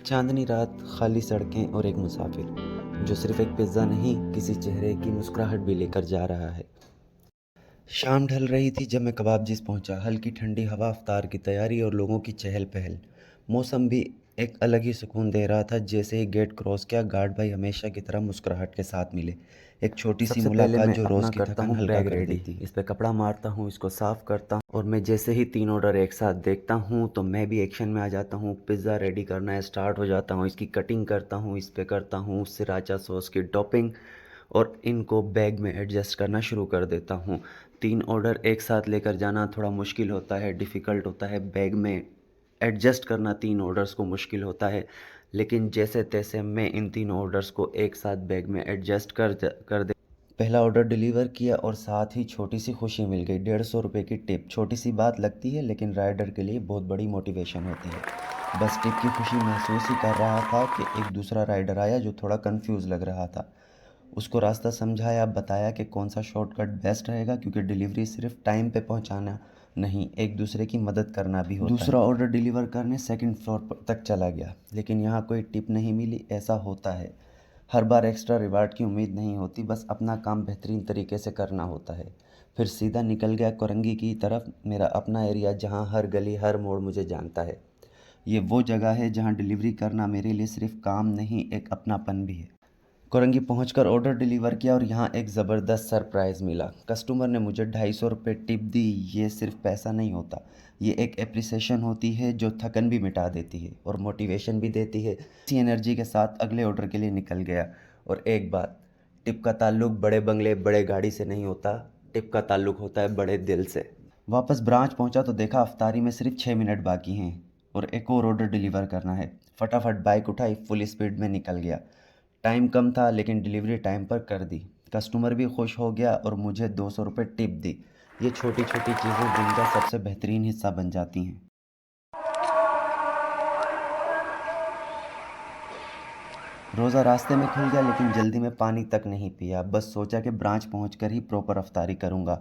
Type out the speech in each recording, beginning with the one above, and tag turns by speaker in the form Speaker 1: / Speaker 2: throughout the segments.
Speaker 1: चांदनी रात, खाली सड़कें और एक मुसाफिर जो सिर्फ एक पिज्ज़ा नहीं, किसी चेहरे की मुस्कुराहट भी लेकर जा रहा है। शाम ढल रही थी जब मैं कबाबजीज़ पहुंचा। हल्की ठंडी हवा, इफ्तार की तैयारी और लोगों की चहल पहल। मौसम भी एक अलग ही सुकून दे रहा था। जैसे ही गेट क्रॉस किया, गार्ड भाई हमेशा की तरह मुस्कुराहट के साथ मिले। एक छोटी सी
Speaker 2: सबसे पहले
Speaker 1: मुलाकात
Speaker 2: मैं
Speaker 1: जो
Speaker 2: अपना
Speaker 1: रोज़ की
Speaker 2: करता
Speaker 1: थकान
Speaker 2: हूँ
Speaker 1: हल्का
Speaker 2: बैग
Speaker 1: कर
Speaker 2: रेडी।
Speaker 1: देती।
Speaker 2: इस पे कपड़ा मारता हूँ, इसको साफ़ करता हूँ और मैं जैसे ही 3 ऑर्डर एक साथ देखता हूँ तो मैं भी एक्शन में आ जाता हूँ। पिज़्ज़ा रेडी करना है, स्टार्ट हो जाता हूँ, इसकी कटिंग करता हूँ, इस पे करता हूँ सृराचा सॉस की टॉपिंग और इनको बैग में एडजस्ट करना शुरू कर देता हूँ। 3 ऑर्डर एक साथ लेकर जाना थोड़ा मुश्किल होता है, डिफ़िकल्ट होता है। बैग में एडजस्ट करना 3 ऑर्डर्स को मुश्किल होता है, लेकिन जैसे-तैसे मैं इन 3 ऑर्डर्स को एक साथ बैग में एडजस्ट कर दे।
Speaker 1: पहला ऑर्डर डिलीवर किया और साथ ही छोटी सी खुशी मिल गई। 150 रुपये की टिप। छोटी सी बात लगती है लेकिन राइडर के लिए बहुत बड़ी मोटिवेशन होती है। बस टिप की खुशी महसूस ही कर रहा था कि एक दूसरा राइडर आया जो थोड़ा कंफ्यूज लग रहा था। उसको रास्ता समझाया, बताया कि कौन सा शॉर्टकट बेस्ट रहेगा, क्योंकि डिलीवरी सिर्फ टाइम पे पहुंचाना नहीं, एक दूसरे की मदद करना भी होता है। दूसरा ऑर्डर डिलीवर करने सेकंड फ्लोर तक चला गया, लेकिन यहाँ कोई टिप नहीं मिली। ऐसा होता है, हर बार एक्स्ट्रा रिवार्ड की उम्मीद नहीं होती, बस अपना काम बेहतरीन तरीके से करना होता है। फिर सीधा निकल गया कोरंगी की तरफ, मेरा अपना एरिया जहाँ हर गली हर मोड़ मुझे जानता है। ये वो जगह है जहाँ डिलीवरी करना मेरे लिए सिर्फ काम नहीं, एक अपनापन भी है। कोरंगी पहुंचकर ऑर्डर डिलीवर किया और यहाँ एक ज़बरदस्त सरप्राइज़ मिला। कस्टमर ने मुझे 250 रुपये टिप दी। ये सिर्फ पैसा नहीं होता, ये एक एप्रिसिएशन होती है जो थकन भी मिटा देती है और मोटिवेशन भी देती है। इसी एनर्जी के साथ अगले ऑर्डर के लिए निकल गया। और एक बात, टिप का ताल्लुक बड़े बंगले बड़े गाड़ी से नहीं होता, टिप का ताल्लुक होता है बड़े दिल से। वापस ब्रांच पहुंचा तो देखा अफ्तारी में सिर्फ 6 मिनट बाकी हैं और एक और ऑर्डर डिलीवर करना है। फटाफट बाइक उठाई, फुल स्पीड में निकल गया। टाइम कम था लेकिन डिलीवरी टाइम पर कर दी। कस्टमर भी खुश हो गया और मुझे 200 रुपये टिप दी। ये छोटी छोटी चीज़ें दिन का सबसे बेहतरीन हिस्सा बन जाती हैं। रोज़ा रास्ते में खुल गया लेकिन जल्दी में पानी तक नहीं पिया। बस सोचा कि ब्रांच पहुंचकर ही प्रॉपर अफ्तारी करूंगा।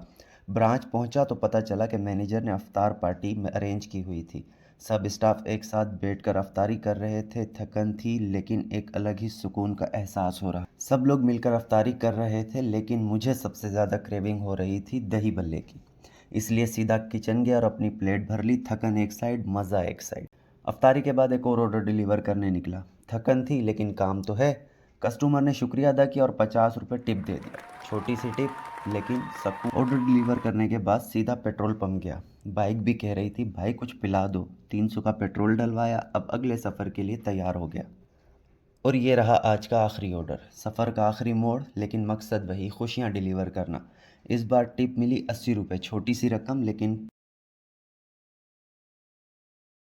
Speaker 1: ब्रांच पहुंचा तो पता चला कि मैनेजर ने अफ्तार पार्टी में अरेंज की हुई थी। सब स्टाफ एक साथ बैठकर अफ्तारी कर रहे थे। थकन थी लेकिन एक अलग ही सुकून का एहसास हो रहा। सब लोग मिलकर अफ्तारी कर रहे थे लेकिन मुझे सबसे ज़्यादा क्रेविंग हो रही थी दही भल्ले की। इसलिए सीधा किचन गया और अपनी प्लेट भर ली। थकन एक साइड, मज़ा एक साइड। अफ्तारी के बाद एक और ऑर्डर डिलीवर करने निकला। थकन थी लेकिन काम तो है। कस्टमर ने शुक्रिया अदा किया और 50 रुपये टिप दे दिया। छोटी सी टिप लेकिन सकून। ऑर्डर डिलीवर करने के बाद सीधा पेट्रोल पंप गया। बाइक भी कह रही थी भाई कुछ पिला दो। 300 का पेट्रोल डलवाया, अब अगले सफ़र के लिए तैयार हो गया। और ये रहा आज का आखिरी ऑर्डर। सफ़र का आखिरी मोड़, लेकिन मकसद वही, खुशियाँ डिलीवर करना। इस बार टिप मिली 80 रुपये। छोटी सी रकम लेकिन